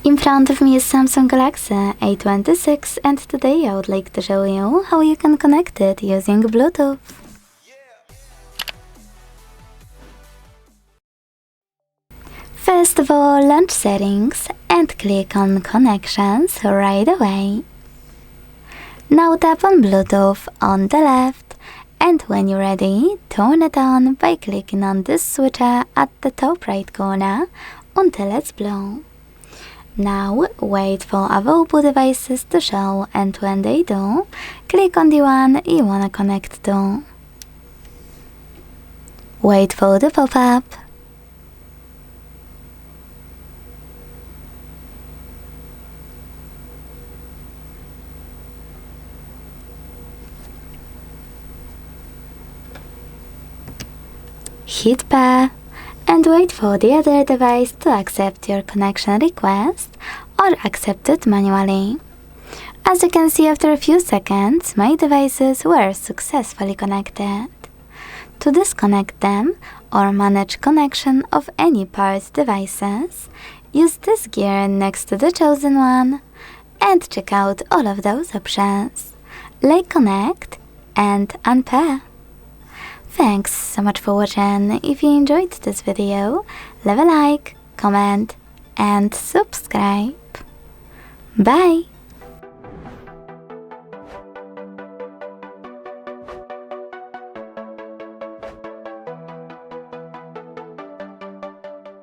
In front of me is Samsung Galaxy A26 and today I would like to show you how you can connect it using Bluetooth. First of all, launch Settings and click on Connections right away. Now tap on Bluetooth on the left, and when you're ready, turn it on by clicking on this switcher at the top right corner until it's blue. Now wait for available devices to show, and when they do, click on the one you wanna connect to. Wait for the pop-up. Hit pair and wait for the other device to accept your connection request or accept it manually. As you can see, after a few seconds, my devices were successfully connected. To disconnect them or manage connection of any paired devices, use this gear next to the chosen one and check out all of those options, like connect and unpair. Thanks so much for watching. If you enjoyed this video, leave a like, comment and subscribe. Bye!